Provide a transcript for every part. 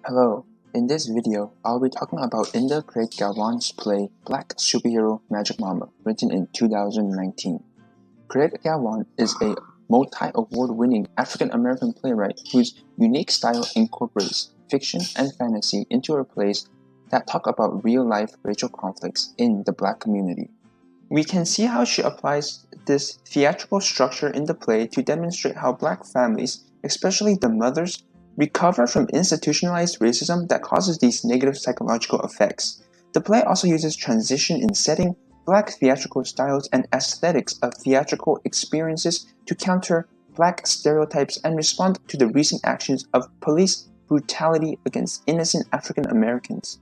Hello, in this video, I'll be talking about Inda Craig Galvan's play Black Superhero Magic Mama, written in 2019. Craig Galvan is a multi-award-winning African-American playwright whose unique style incorporates fiction and fantasy into her plays that talk about real-life racial conflicts in the Black community. We can see how she applies this theatrical structure in the play to demonstrate how Black families, especially the mothers, recover from institutionalized racism that causes these negative psychological effects. The play also uses transition in setting, Black theatrical styles, and aesthetics of theatrical experiences to counter Black stereotypes and respond to the recent actions of police brutality against innocent African Americans.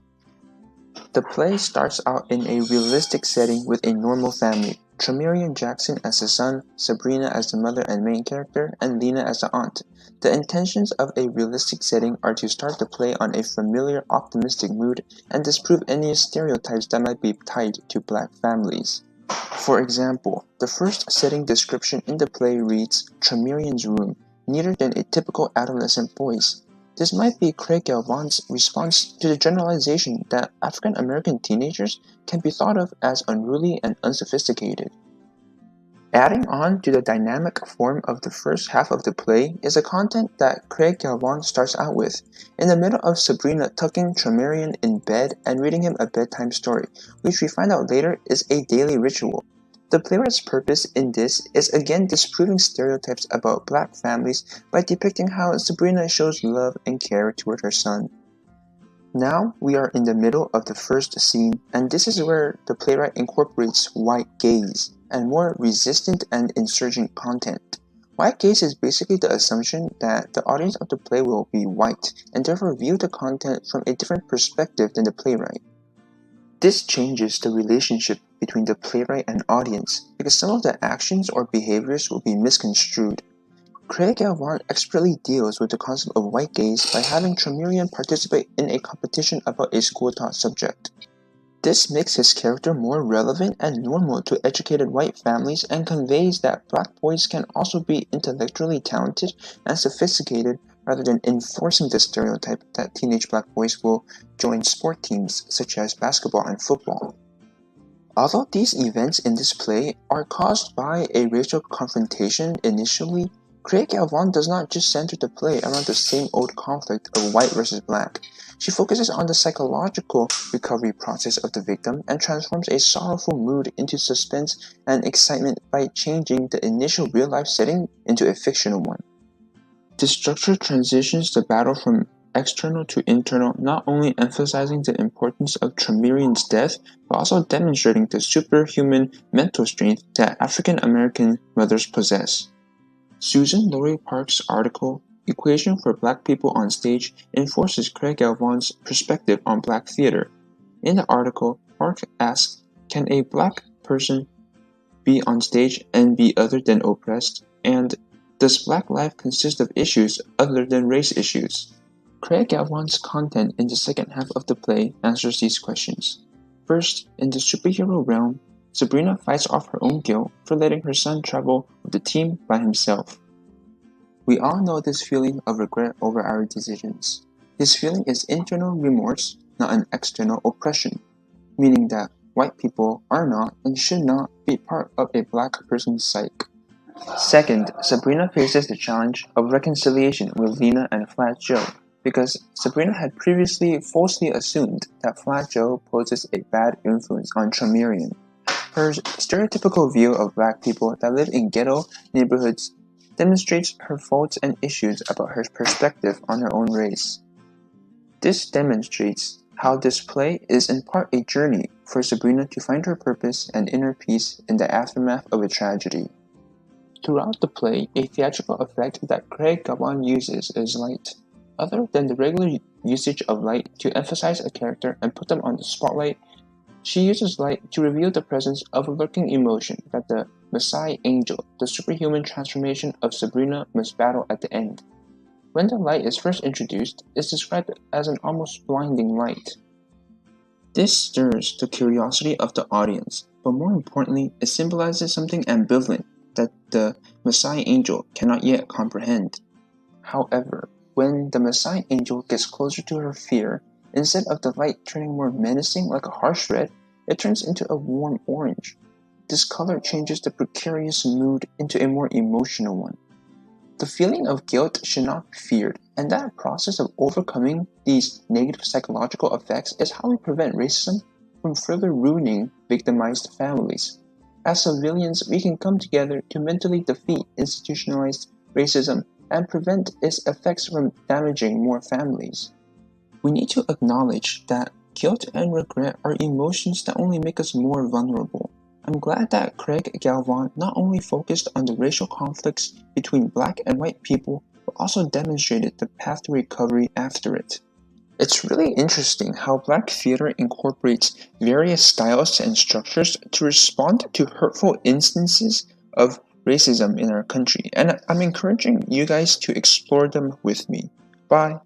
The play starts out in a realistic setting with a normal family. Tremerian Jackson as the son, Sabrina as the mother and main character, and Lena as the aunt. The intentions of a realistic setting are to start the play on a familiar, optimistic mood and disprove any stereotypes that might be tied to Black families. For example, the first setting description in the play reads, Tremerian's room, neater than a typical adolescent boy's. This might be Craig Galvan's response to the generalization that African American teenagers can be thought of as unruly and unsophisticated. Adding on to the dynamic form of the first half of the play is a content that Craig Galvan starts out with, in the middle of Sabrina tucking Tremerian in bed and reading him a bedtime story, which we find out later is a daily ritual. The playwright's purpose in this is again disproving stereotypes about Black families by depicting how Sabrina shows love and care toward her son. Now we are in the middle of the first scene, and this is where the playwright incorporates white gaze and more resistant and insurgent content. White gaze is basically the assumption that the audience of the play will be white and therefore view the content from a different perspective than the playwright. This changes the relationship between the playwright and audience because some of the actions or behaviors will be misconstrued. Craig Galvan expertly deals with the concept of white gaze by having Tremerian participate in a competition about a school-taught subject. This makes his character more relevant and normal to educated white families and conveys that Black boys can also be intellectually talented and sophisticated rather than enforcing the stereotype that teenage Black boys will join sport teams such as basketball and football. Although these events in this play are caused by a racial confrontation initially, Craig Galvan does not just center the play around the same old conflict of white versus Black. She focuses on the psychological recovery process of the victim and transforms a sorrowful mood into suspense and excitement by changing the initial real-life setting into a fictional one. This structure transitions the battle from external to internal, not only emphasizing the importance of Tremerian's death, but also demonstrating the superhuman mental strength that African American mothers possess. Susan Laurie Park's article, Equation for Black People on Stage, enforces Craig Galvan's perspective on Black theater. In the article, Park asks, can a Black person be on stage and be other than oppressed? And does Black life consist of issues other than race issues? Craig Galvan's content in the second half of the play answers these questions. First, in the superhero realm, Sabrina fights off her own guilt for letting her son travel with the team by himself. We all know this feeling of regret over our decisions. This feeling is internal remorse, not an external oppression, meaning that white people are not and should not be part of a Black person's psyche. Second, Sabrina faces the challenge of reconciliation with Lena and Flat Joe, because Sabrina had previously falsely assumed that Flat Joe poses a bad influence on Tremerian. Her stereotypical view of Black people that live in ghetto neighborhoods demonstrates her faults and issues about her perspective on her own race. This demonstrates how this play is in part a journey for Sabrina to find her purpose and inner peace in the aftermath of a tragedy. Throughout the play, a theatrical effect that Craig Galvan uses is light. Other than the regular usage of light to emphasize a character and put them on the spotlight, she uses light to reveal the presence of a lurking emotion that the Messiah angel, the superhuman transformation of Sabrina, must battle at the end. When the light is first introduced, it's described as an almost blinding light. This stirs the curiosity of the audience, but more importantly, it symbolizes something ambivalent that the Messiah angel cannot yet comprehend. However, when the Messiah angel gets closer to her fear, instead of the light turning more menacing like a harsh red, it turns into a warm orange. This color changes the precarious mood into a more emotional one. The feeling of guilt should not be feared, and that process of overcoming these negative psychological effects is how we prevent racism from further ruining victimized families. As civilians, we can come together to mentally defeat institutionalized racism and prevent its effects from damaging more families. We need to acknowledge that guilt and regret are emotions that only make us more vulnerable. I'm glad that Craig Galvan not only focused on the racial conflicts between black and white people, but also demonstrated the path to recovery after it. It's really interesting how Black theater incorporates various styles and structures to respond to hurtful instances of racism in our country, and I'm encouraging you guys to explore them with me. Bye.